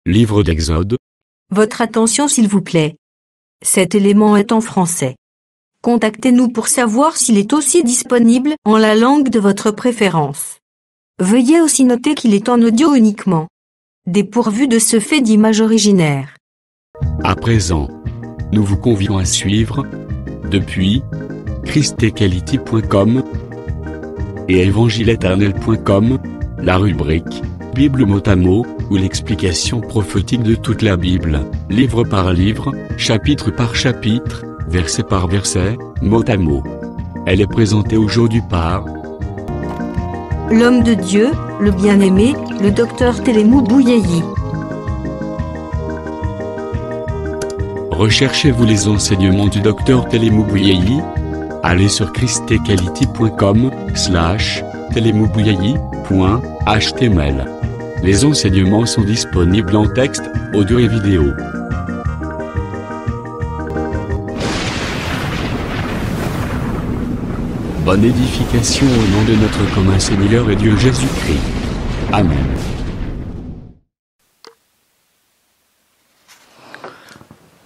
Livre d'Exode. Votre attention s'il vous plaît. Cet élément est en français. Contactez-nous pour savoir s'il est aussi disponible en la langue de votre préférence. Veuillez aussi noter qu'il est en audio uniquement. Dépourvu de ce fait d'image originaire. À présent, nous vous convions à suivre, depuis christequality.com et evangileeternel.com, la rubrique Bible mot à mot, ou l'explication prophétique de toute la Bible, livre par livre, chapitre par chapitre, verset par verset, mot à mot. Elle est présentée aujourd'hui par L'homme de Dieu, le bien-aimé, le docteur Télémou Bouyeyi. Recherchez-vous les enseignements du docteur Télémou Bouyeyi? Allez sur christequality.com/télémoubouyeyi.html. Les enseignements sont disponibles en texte, audio et vidéo. Bonne édification au nom de notre commun Seigneur et Dieu Jésus-Christ. Amen.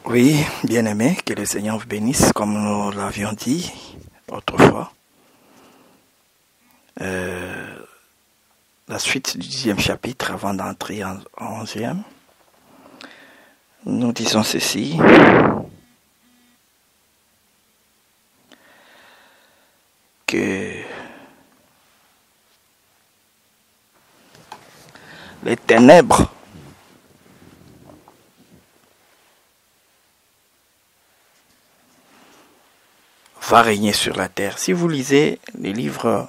Oui, bien-aimés, que le Seigneur vous bénisse, comme nous l'avions dit autrefois. La suite du 10e chapitre, avant d'entrer en 11e, nous disons ceci. Que les ténèbres va régner sur la terre. Si vous lisez les livres,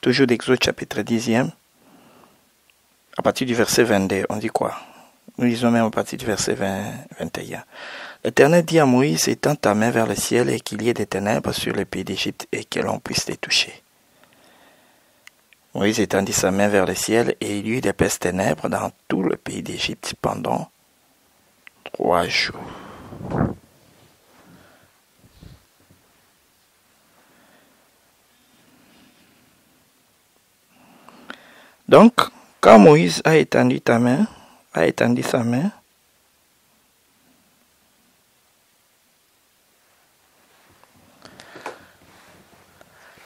toujours d'Exode chapitre 10e, à partir du verset 22, on dit quoi? Nous lisons même à partir du verset 21. L'Éternel dit à Moïse, étends ta main vers le ciel et qu'il y ait des ténèbres sur le pays d'Égypte et que l'on puisse les toucher. Moïse étendit sa main vers le ciel et il y eut d'épaisses ténèbres dans tout le pays d'Égypte pendant 3 jours. Donc, quand Moïse a étendu sa main,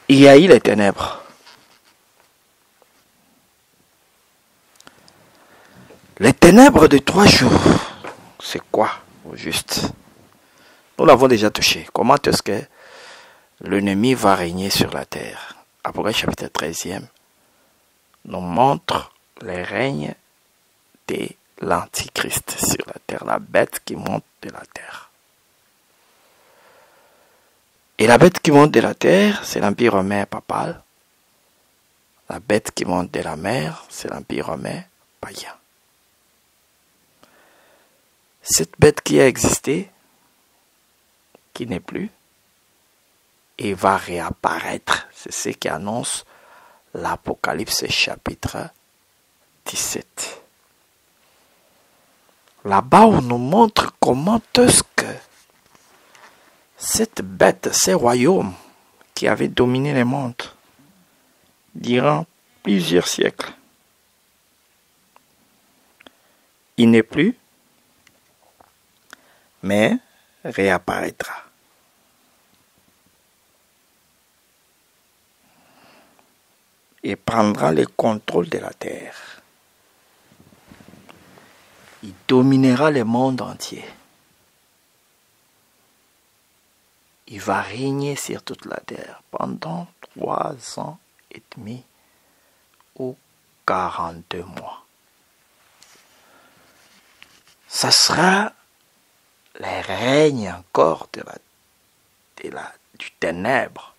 il y a eu les ténèbres. Les ténèbres de 3 jours, c'est quoi au juste? Nous l'avons déjà touché. Comment est-ce que l'ennemi va régner sur la terre? Apocalypse chapitre 13e nous montre les règnes de l'Antichrist sur la terre, la bête qui monte de la terre. Et la bête qui monte de la terre, c'est l'Empire romain papal. La bête qui monte de la mer, c'est l'Empire romain païen. Cette bête qui a existé, qui n'est plus, et va réapparaître, c'est ce qui annonce l'Apocalypse chapitre 17. Là-bas, on nous montre comment est-ce que cette bête, ces royaumes qui avaient dominé le monde durant plusieurs siècles, il n'est plus, mais réapparaîtra. Et prendra le contrôle de la terre. Il dominera le monde entier. Il va régner sur toute la terre pendant 3 ans et demi ou 42 mois. Ça sera le règne encore du ténèbre.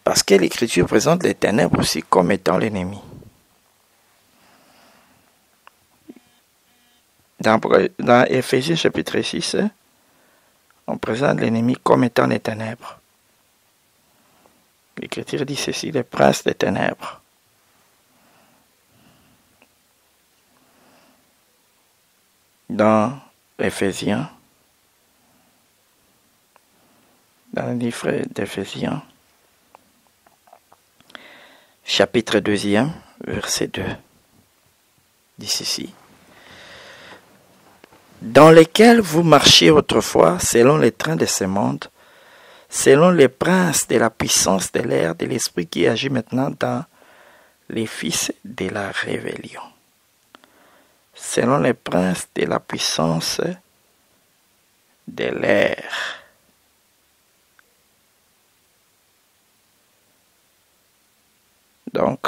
Parce que l'Écriture présente les ténèbres aussi comme étant l'ennemi. Dans Éphésiens chapitre 6, on présente l'ennemi comme étant les ténèbres. L'Écriture dit ceci, le prince des ténèbres. Dans Éphésiens, dans le livre d'Éphésiens, chapitre 2, verset 2, dit ceci. dans lesquels vous marchiez autrefois selon les trains de ce monde, selon les princes de la puissance de l'air, de l'esprit qui agit maintenant dans les fils de la rébellion. Selon les princes de la puissance de l'air. Donc,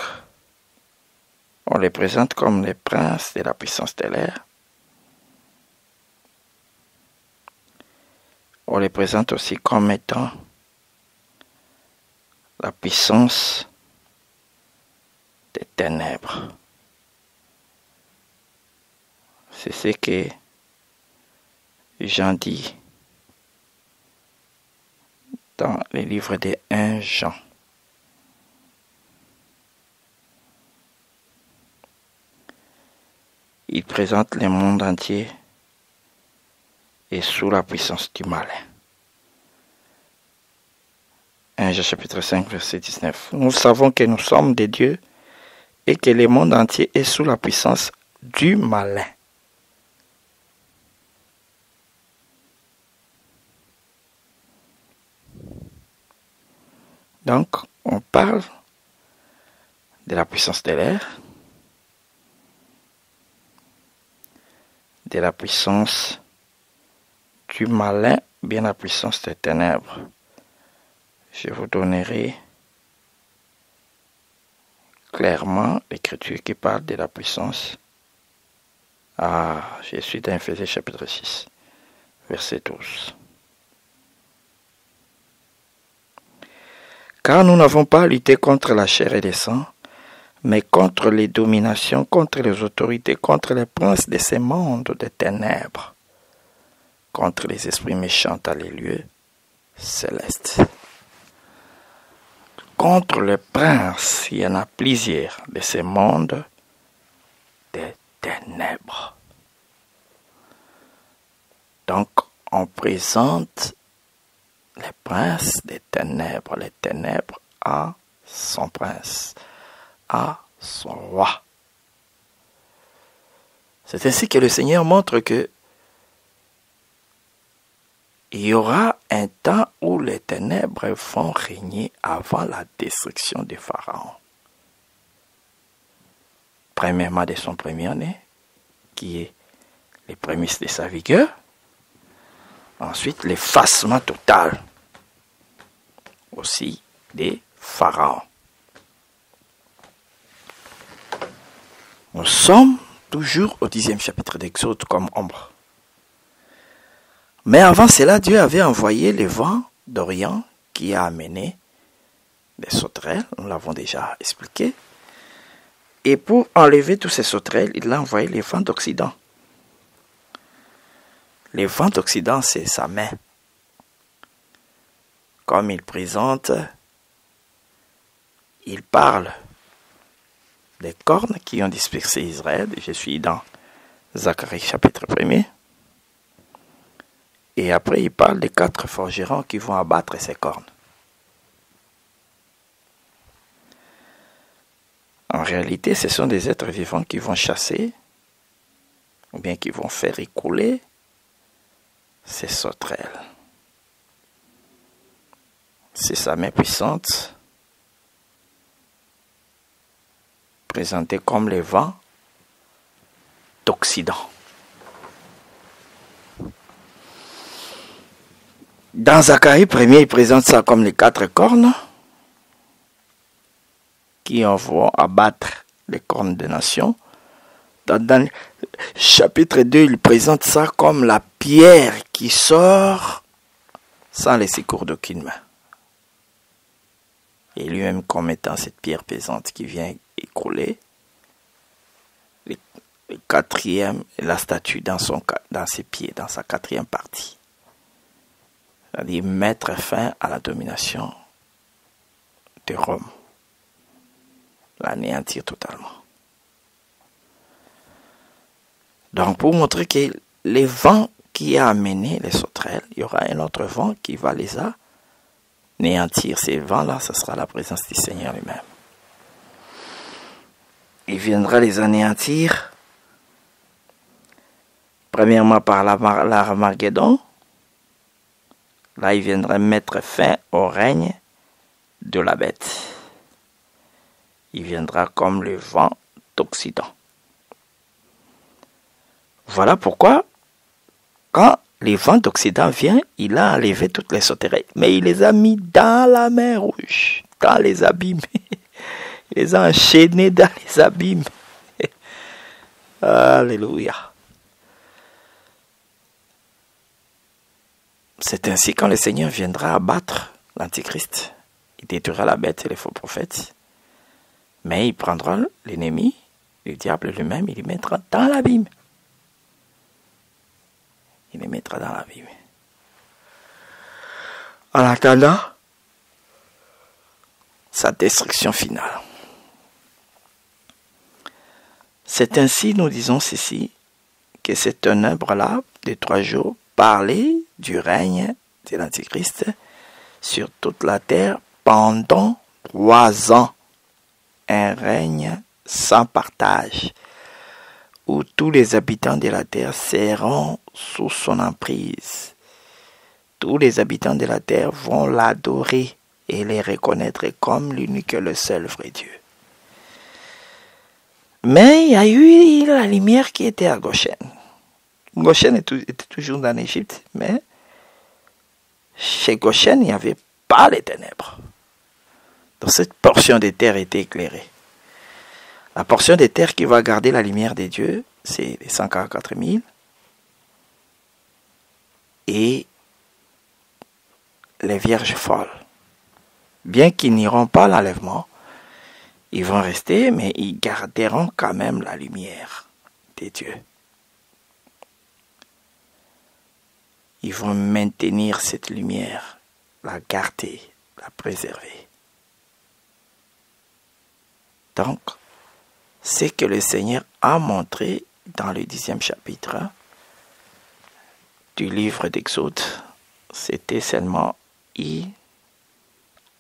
on les présente comme les princes de la puissance de l'air. On les présente aussi comme étant la puissance des ténèbres. C'est ce que Jean dit dans le livre de 1 Jean. Il présente le monde entier et sous la puissance du malin. 1 Jean chapitre 5 verset 19. Nous savons que nous sommes des dieux et que le monde entier est sous la puissance du malin. Donc, on parle de la puissance de l'air, de la puissance du malin, bien la puissance des ténèbres. Je vous donnerai clairement l'écriture qui parle de la puissance. Je suis dans Éphésiens chapitre 6, verset 12. Car nous n'avons pas à lutter contre la chair et le sang, mais contre les dominations, contre les autorités, contre les princes de ce monde de ténèbres, contre les esprits méchants dans les lieux célestes. Contre les princes, il y en a plusieurs de ce monde des ténèbres. Donc, on présente les princes des ténèbres, les ténèbres à son prince, à son roi. C'est ainsi que le Seigneur montre que il y aura un temps où les ténèbres vont régner avant la destruction de Pharaon. Premièrement de son premier-né, qui est les prémices de sa vigueur. Ensuite, l'effacement total aussi des pharaons. Nous sommes toujours au 10e chapitre d'Exode comme ombre. Mais avant cela, Dieu avait envoyé le vent d'Orient qui a amené les sauterelles, nous l'avons déjà expliqué. Et pour enlever tous ces sauterelles, il a envoyé le vent d'Occident. Le vent d'Occident, c'est sa main. Comme il présente, il parle des cornes qui ont dispersé Israël. Je suis dans Zacharie chapitre 1er. Et après, il parle des 4 forgerons qui vont abattre ces cornes. En réalité, ce sont des êtres vivants qui vont chasser, ou bien qui vont faire écouler ces sauterelles. C'est sa main puissante, présentée comme les vents d'Occident. Dans Zacharie 1er, il présente ça comme les 4 cornes qui vont abattre les cornes des nations. Dans le chapitre 2, il présente ça comme la pierre qui sort sans les secours d'aucune main. Et lui-même comme étant cette pierre pesante qui vient écrouler le 4e, la statue dans ses pieds, dans sa 4e partie. C'est-à-dire mettre fin à la domination de Rome. L'anéantir totalement. Donc pour montrer que les vents qui a amené les sauterelles, il y aura un autre vent qui va les anéantir. Ces vents-là, ce sera la présence du Seigneur lui-même. Il viendra les anéantir Premièrement par l'Armageddon. Là, il viendrait mettre fin au règne de la bête. Il viendra comme le vent d'Occident. Voilà pourquoi, quand le vent d'Occident vient, il a enlevé toutes les sauterelles. Mais il les a mis dans la mer Rouge, dans les abîmes. Il les a enchaînés dans les abîmes. Alléluia. C'est ainsi quand le Seigneur viendra abattre l'Antichrist. Il détruira la bête et les faux prophètes. Mais il prendra l'ennemi, le diable lui-même, il les mettra dans l'abîme. Il les mettra dans l'abîme. En attendant sa destruction finale. C'est ainsi, nous disons ceci, que c'est un œuvre-là de 3 jours parler du règne de l'Antichrist sur toute la terre pendant 3 ans. Un règne sans partage, où tous les habitants de la terre seront sous son emprise. Tous les habitants de la terre vont l'adorer et les reconnaître comme l'unique et le seul vrai Dieu. Mais il y a eu la lumière qui était à Goshen. Goshen était toujours en Égypte, mais chez Goshen, il n'y avait pas les ténèbres. Donc cette portion des terres était éclairée. La portion des terres qui va garder la lumière des dieux, c'est les 144 000. Et les vierges folles. Bien qu'ils n'iront pas à l'enlèvement, ils vont rester, mais ils garderont quand même la lumière des dieux. Ils vont maintenir cette lumière, la garder, la préserver. Donc, ce que le Seigneur a montré dans le 10e chapitre du livre d'Exode, c'était seulement une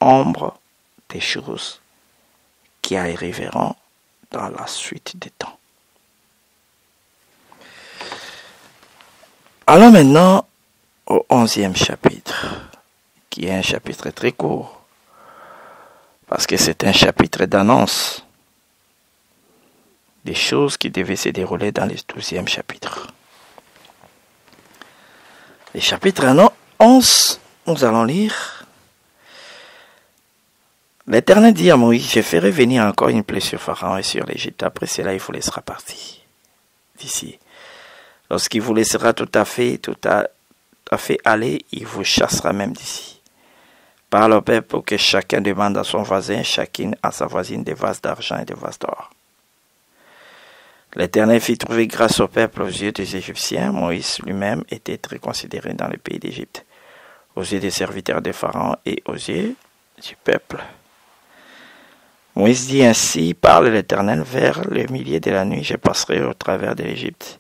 ombre des choses qui arriveront dans la suite des temps. Allons maintenant au 11e chapitre, qui est un chapitre très court, parce que c'est un chapitre d'annonce des choses qui devaient se dérouler dans le 12e chapitre. Le chapitre 11, nous allons lire. L'Éternel dit à Moïse, je ferai venir encore une plaie sur Pharaon et sur l'Égypte. Après cela, il vous laissera partir d'ici. Lorsqu'il vous laissera tout à fait aller, il vous chassera même d'ici. Parle au peuple pour que chacun demande à son voisin, chacune à sa voisine des vases d'argent et des vases d'or. L'Éternel fit trouver grâce au peuple aux yeux des Égyptiens. Moïse lui-même était très considéré dans le pays d'Égypte, aux yeux des serviteurs de Pharaon et aux yeux du peuple. Moïse dit ainsi, parle l'Éternel, vers le milieu de la nuit, je passerai au travers de l'Égypte.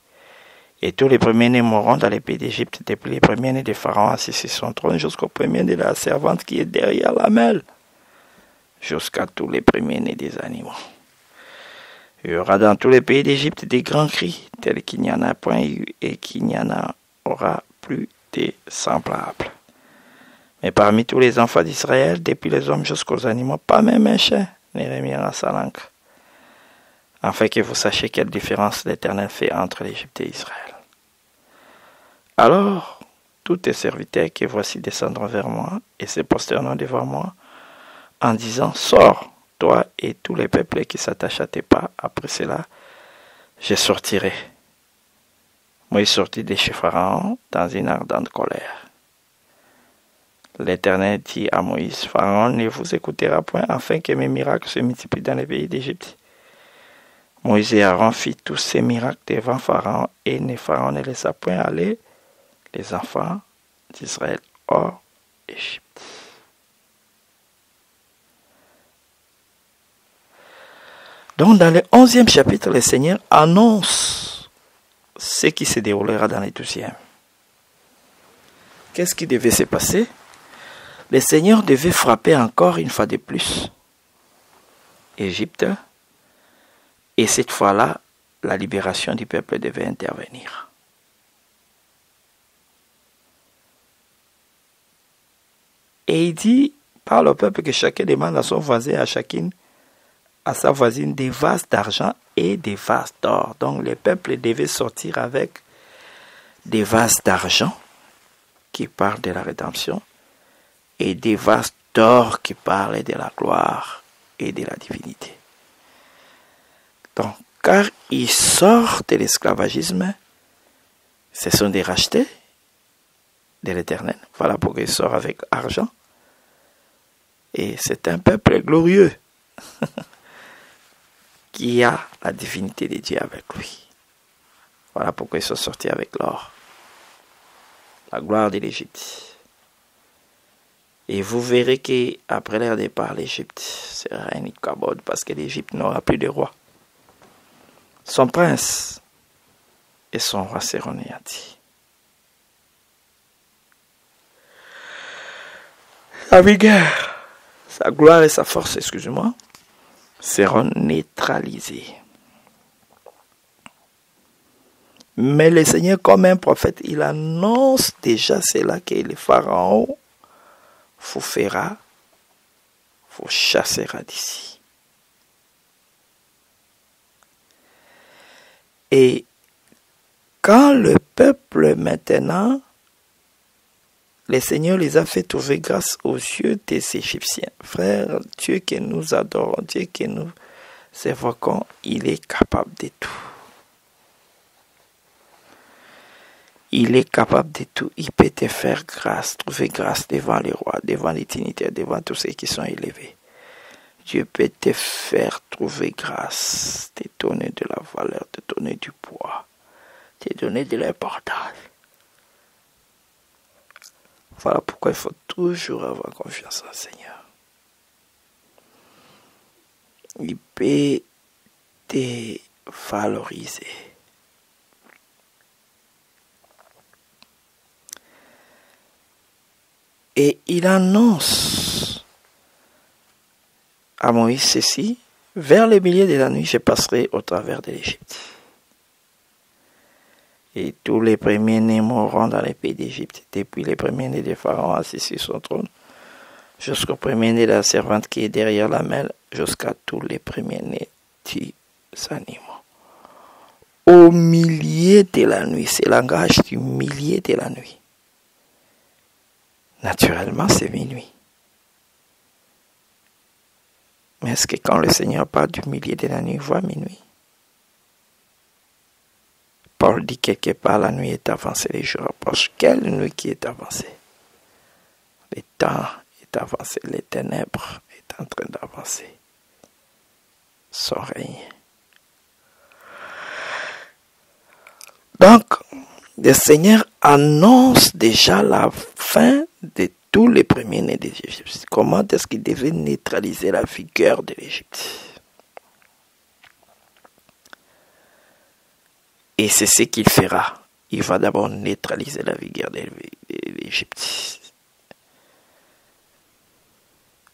Et tous les premiers-nés mourront dans le pays d'Égypte, depuis les premiers-nés de Pharaon assis sur son trône, jusqu'au premier-né de la servante qui est derrière la mêle, jusqu'à tous les premiers-nés des animaux. Il y aura dans tous les pays d'Égypte des grands cris, tels qu'il n'y en a point eu et qu'il n'y en aura plus de semblables. Mais parmi tous les enfants d'Israël, depuis les hommes jusqu'aux animaux, pas même un chien ne remuera sa langue, afin que vous sachiez quelle différence l'Éternel fait entre l'Égypte et Israël. Alors, tous tes serviteurs que voici descendront vers moi et se prosterneront devant moi, en disant, sors, toi et tous les peuples qui s'attachent à tes pas. Après cela, je sortirai. Moïse sortit de chez Pharaon dans une ardente colère. L'Éternel dit à Moïse, Pharaon ne vous écoutera point, afin que mes miracles se multiplient dans les pays d'Égypte. Moïse et Aaron fit tous ces miracles devant Pharaon, et Pharaon ne laissa point aller les enfants d'Israël hors d'Égypte. Donc dans le 11e chapitre, le Seigneur annonce ce qui se déroulera dans le 12e. Qu'est-ce qui devait se passer? Le Seigneur devait frapper encore une fois de plus Égypte, et cette fois-là, la libération du peuple devait intervenir. Et il dit, parle au peuple que chacun demande à son voisin, à chacune, à sa voisine, des vases d'argent et des vases d'or. Donc les peuples devaient sortir avec des vases d'argent qui parlent de la rédemption et des vases d'or qui parlent de la gloire et de la divinité. Donc, car ils sortent de l'esclavagisme, ce sont des rachetés de l'Éternel. Voilà pourquoi ils sortent avec argent. Et c'est un peuple glorieux qui a la divinité de Dieu avec lui. Voilà pourquoi ils sont sortis avec l'or. La gloire de l'Égypte. Et vous verrez qu'après leur départ, l'Égypte sera un Ichabod parce que l'Égypte n'aura plus de roi. Son prince et son roi seront anéantis. Sa vigueur, sa gloire et sa force, excusez-moi, seront neutralisés. Mais le Seigneur, comme un prophète, il annonce déjà cela que le Pharaon vous fera, vous chassera d'ici. Et quand le peuple maintenant, le Seigneur les a fait trouver grâce aux yeux des Égyptiens. Frère, Dieu que nous adorons, Dieu que nous évoquons, il est capable de tout. Il est capable de tout. Il peut te faire grâce, trouver grâce devant les rois, devant les dignitaires, devant tous ceux qui sont élevés. Dieu peut te faire trouver grâce, te donner de la valeur, te donner du poids, te donner de l'importance. Voilà pourquoi il faut toujours avoir confiance en le Seigneur. Il peut te valoriser. Et il annonce à Moïse ceci: vers le milieu de la nuit, je passerai au travers de l'Égypte. Et tous les premiers-nés mourront dans les pays d'Égypte, depuis les premiers-nés de Pharaon assis sur son trône, jusqu'au premier-né de la servante qui est derrière la mêle, jusqu'à tous les premiers-nés des animaux. Au milieu de la nuit, c'est le langage du milieu de la nuit. Naturellement, c'est minuit. Mais est-ce que quand le Seigneur parle du milieu de la nuit, il voit minuit? Paul dit quelque part, la nuit est avancée, les jours approchent. Quelle nuit qui est avancée? Le temps est avancé, les ténèbres est en train d'avancer. Son règne. Donc, le Seigneur annonce déjà la fin de tous les premiers-nés d'Égypte. Comment est-ce qu'il devait neutraliser la vigueur de l'Égypte? Et c'est ce qu'il fera. Il va d'abord neutraliser la vigueur de l'Égypte.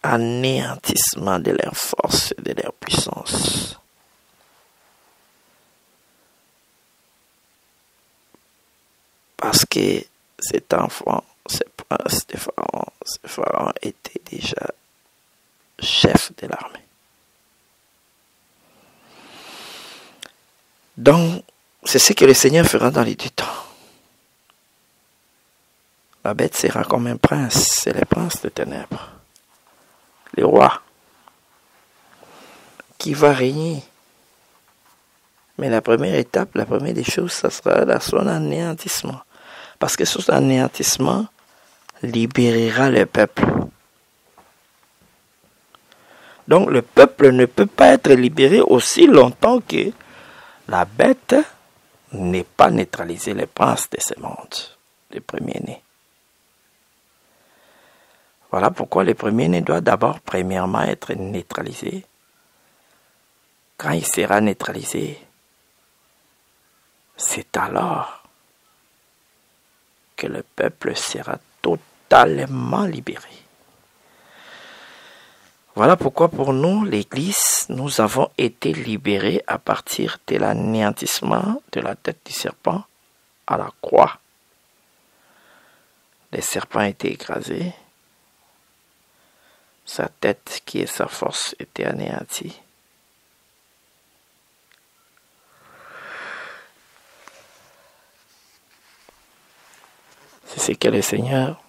Anéantissement de leur force et de leur puissance. Parce que cet enfant, ce prince de Pharaon était déjà chef de l'armée. Donc, c'est ce que le Seigneur fera dans les deux temps. La bête sera comme un prince, c'est le prince de ténèbres. Le roi qui va régner. Mais la première étape, la première des choses, ça sera son anéantissement. Parce que son anéantissement libérera le peuple. Donc le peuple ne peut pas être libéré aussi longtemps que la bête n'est pas neutralisé le prince de ce monde, le premier-né. Voilà pourquoi le premier-né doit d'abord, premièrement, être neutralisé. Quand il sera neutralisé, c'est alors que le peuple sera totalement libéré. Voilà pourquoi pour nous, l'Église, nous avons été libérés à partir de l'anéantissement de la tête du serpent à la croix. Le serpent a été écrasé sa tête qui est sa force était anéantie. C'est ce que le Seigneur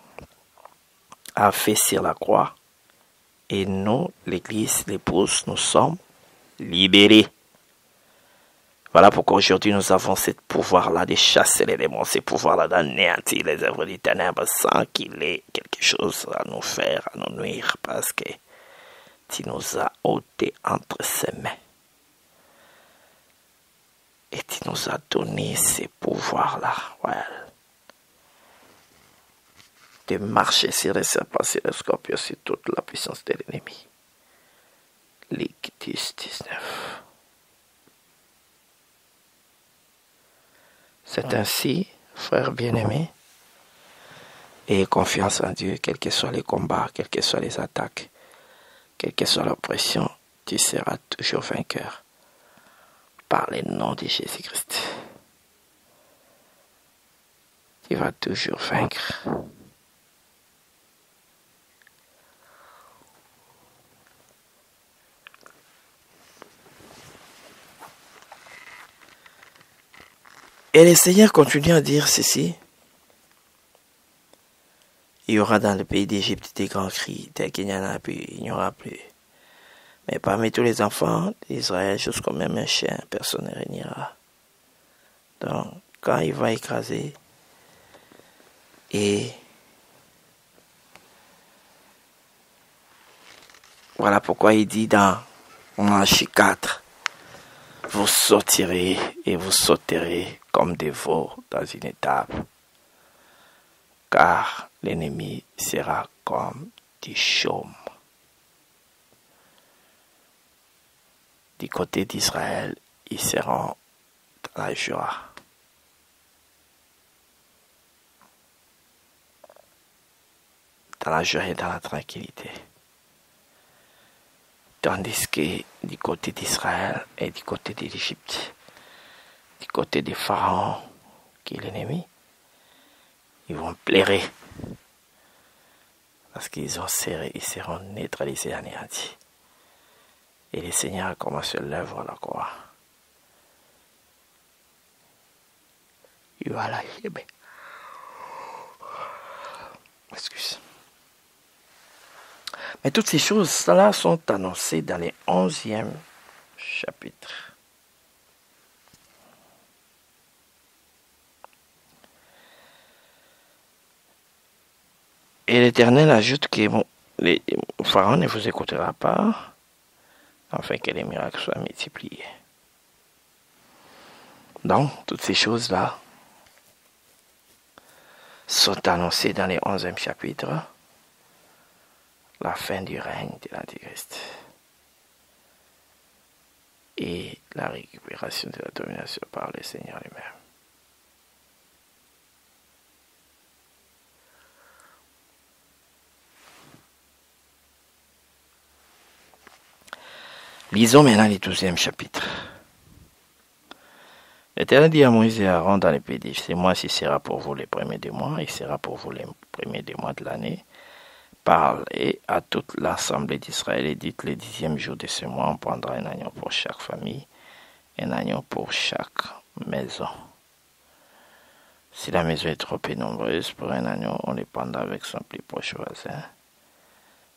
a fait sur la croix. Et nous, l'Église, l'épouse, nous sommes libérés. Voilà pourquoi aujourd'hui nous avons ce pouvoir-là de chasser les démons, ce pouvoir-là d'anéantir les œuvres des ténèbres sans qu'il ait quelque chose à nous faire, à nous nuire, parce que tu nous as ôtés entre ses mains. Et tu nous as donné ces pouvoirs-là, ouais, de marcher sur les serpents, sur les scorpions, sur toute la puissance de l'ennemi. Leviticus 19. C'est ainsi, frères bien-aimés, ayez confiance en Dieu, quels que soient les combats, quelles que soient les attaques, quelle que soit l'oppression, tu seras toujours vainqueur par le nom de Jésus-Christ. Tu vas toujours vaincre. Et le Seigneur continue à dire ceci. Il y aura dans le pays d'Égypte des grands cris, tel qu'il n'y en a plus, il n'y aura plus. Mais parmi tous les enfants d'Israël, jusqu'au même un chien, personne ne régnera. Donc, quand il va écraser, et voilà pourquoi il dit dans Malachie 4, vous sortirez et vous sauterez comme des veaux dans une étable, car l'ennemi sera comme du chaume. Du côté d'Israël, ils seront dans la joie. Dans la joie et dans la tranquillité. Tandis que du côté d'Israël et du côté de l'Égypte, du côté des pharaons, qui est l'ennemi, ils vont pleurer. Parce qu'ils seront neutralisés, anéantis. Et le Seigneur a commencé l'œuvre à la croix. Il va la chier. Excuse. Mais toutes ces choses-là sont annoncées dans les 11e chapitre. Et l'Éternel ajoute que le Pharaon ne vous écoutera pas, afin que les miracles soient multipliés. Donc, toutes ces choses-là sont annoncées dans les 11e chapitre, la fin du règne de l'Antichrist et la récupération de la domination par le Seigneur lui-même. Lisons maintenant le 12e chapitre. L'Éternel dit à Moïse et à Aaron dans les pays d'Égypte, c'est moi qui sera pour vous les premiers des mois, et sera pour vous les premiers des mois de l'année. Parlez à toute l'assemblée d'Israël et dites le 10e jour de ce mois, on prendra un agneau pour chaque famille, un agneau pour chaque maison. Si la maison est trop peu nombreuse pour un agneau, on les prendra avec son plus proche voisin.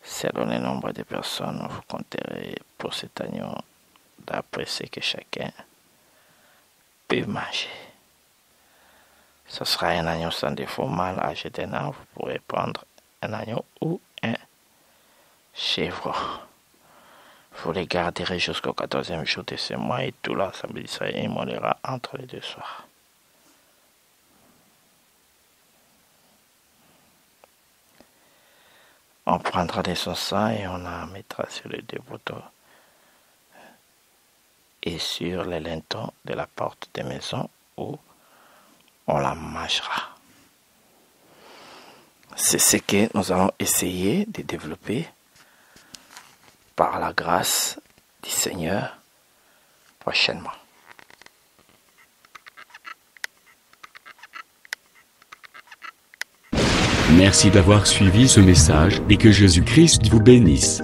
Selon le nombre de personnes, vous compterez pour cet agneau d'après ce que chacun peut manger. Ce sera un agneau sans défaut, mâle âgé d'un an. Vous pourrez prendre un agneau ou un chèvre. Vous les garderez jusqu'au 14e jour de ce mois et tout l'ensemble d'Israël immolera entre les deux soirs. On prendra de son sang et on la mettra sur les deux poteaux et sur les lintons de la porte des maisons où on la mangera. C'est ce que nous allons essayer de développer par la grâce du Seigneur prochainement. Merci d'avoir suivi ce message et que Jésus-Christ vous bénisse.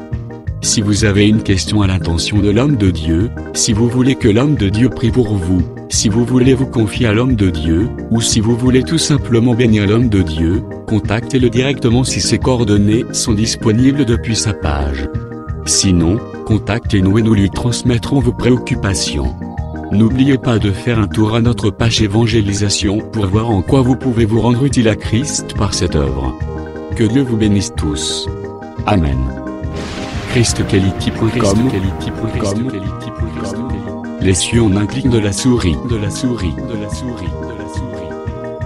Si vous avez une question à l'intention de l'homme de Dieu, si vous voulez que l'homme de Dieu prie pour vous, si vous voulez vous confier à l'homme de Dieu, ou si vous voulez tout simplement bénir l'homme de Dieu, contactez-le directement si ses coordonnées sont disponibles depuis sa page. Sinon, contactez-nous et nous lui transmettrons vos préoccupations. N'oubliez pas de faire un tour à notre page évangélisation pour voir en quoi vous pouvez vous rendre utile à Christ par cette œuvre. Que Dieu vous bénisse tous. Amen. ChristQuality.com. Les cieux en un clic de la souris.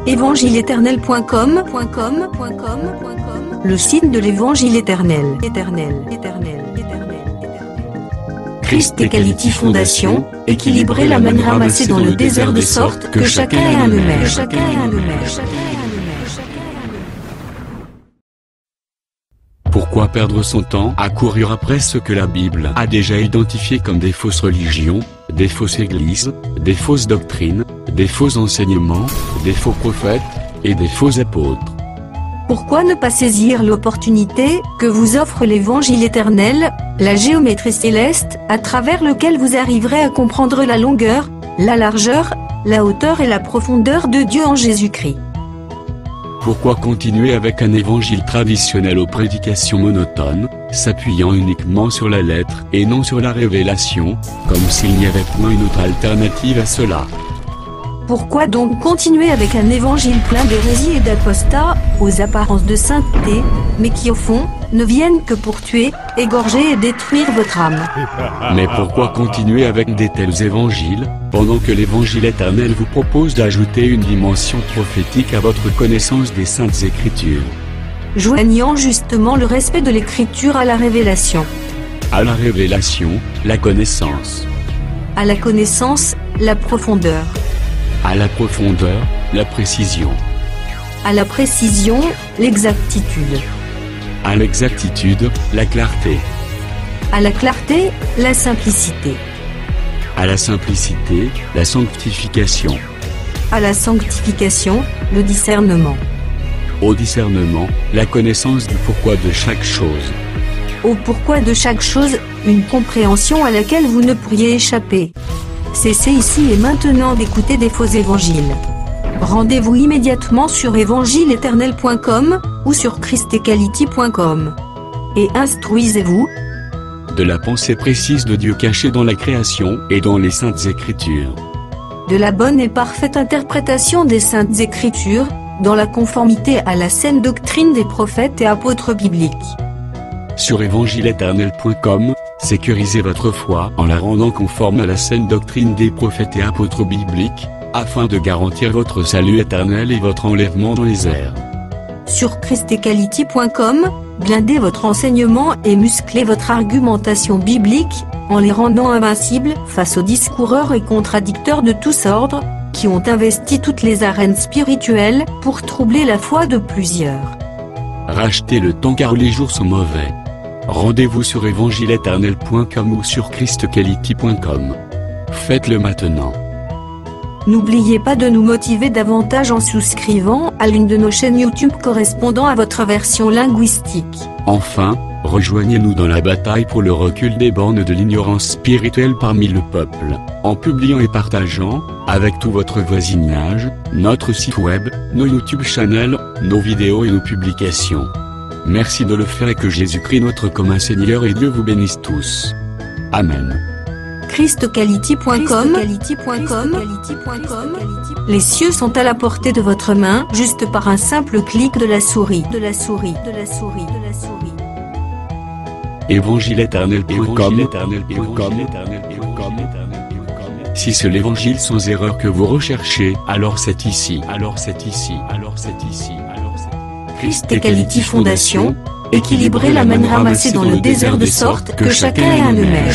Évangile-éternel.com, le site de l'Évangile éternel. Christ Equality Fondation, équilibrer la manne ramassée dans le désert de sorte que chacun ait un maire. Pourquoi perdre son temps à courir après ce que la Bible a déjà identifié comme des fausses religions, des fausses églises, des fausses doctrines, des faux enseignements, des faux prophètes, et des faux apôtres? Pourquoi ne pas saisir l'opportunité que vous offre l'Évangile éternel, la géométrie céleste, à travers lequel vous arriverez à comprendre la longueur, la largeur, la hauteur et la profondeur de Dieu en Jésus-Christ? Pourquoi continuer avec un évangile traditionnel aux prédications monotones, s'appuyant uniquement sur la lettre et non sur la révélation, comme s'il n'y avait point une autre alternative à cela? Pourquoi donc continuer avec un évangile plein d'hérésie et d'apostats, aux apparences de sainteté, mais qui au fond, ne viennent que pour tuer, égorger et détruire votre âme? Mais pourquoi continuer avec des tels évangiles, pendant que l'Évangile éternel vous propose d'ajouter une dimension prophétique à votre connaissance des Saintes Écritures? Joignant justement le respect de l'Écriture à la révélation. À la révélation, la connaissance. À la connaissance, la profondeur. À la profondeur, la précision. À la précision, l'exactitude. À l'exactitude, la clarté. À la clarté, la simplicité. À la simplicité, la sanctification. À la sanctification, le discernement. Au discernement, la connaissance du pourquoi de chaque chose. Au pourquoi de chaque chose, une compréhension à laquelle vous ne pourriez échapper. Cessez ici et maintenant d'écouter des faux évangiles. Rendez-vous immédiatement sur évangile-éternel.com ou sur christequality.com. Et instruisez-vous de la pensée précise de Dieu cachée dans la création et dans les Saintes Écritures. De la bonne et parfaite interprétation des Saintes Écritures, dans la conformité à la saine doctrine des prophètes et apôtres bibliques. Sur évangile-éternel.com, sécurisez votre foi en la rendant conforme à la saine doctrine des prophètes et apôtres bibliques, afin de garantir votre salut éternel et votre enlèvement dans les airs. Sur christequality.com, blindez votre enseignement et musclez votre argumentation biblique, en les rendant invincibles face aux discoureurs et contradicteurs de tous ordres, qui ont investi toutes les arènes spirituelles pour troubler la foi de plusieurs. Rachetez le temps car les jours sont mauvais. Rendez-vous sur évangile-éternel.com ou sur christequality.com. Faites-le maintenant. N'oubliez pas de nous motiver davantage en souscrivant à l'une de nos chaînes YouTube correspondant à votre version linguistique. Enfin, rejoignez-nous dans la bataille pour le recul des bornes de l'ignorance spirituelle parmi le peuple, en publiant et partageant, avec tout votre voisinage, notre site web, nos YouTube channels, nos vidéos et nos publications. Merci de le faire et que Jésus-Christ notre commun Seigneur et Dieu vous bénisse tous. Amen. christequality.com. Les cieux sont à la portée de votre main, juste par un simple clic de la souris. Évangile-éternel.com. Si c'est l'évangile sans erreur que vous recherchez, alors c'est ici. Christ Equality Fondation, équilibrer la manne ramassée dans le désert de sorte que chacun ait un maire.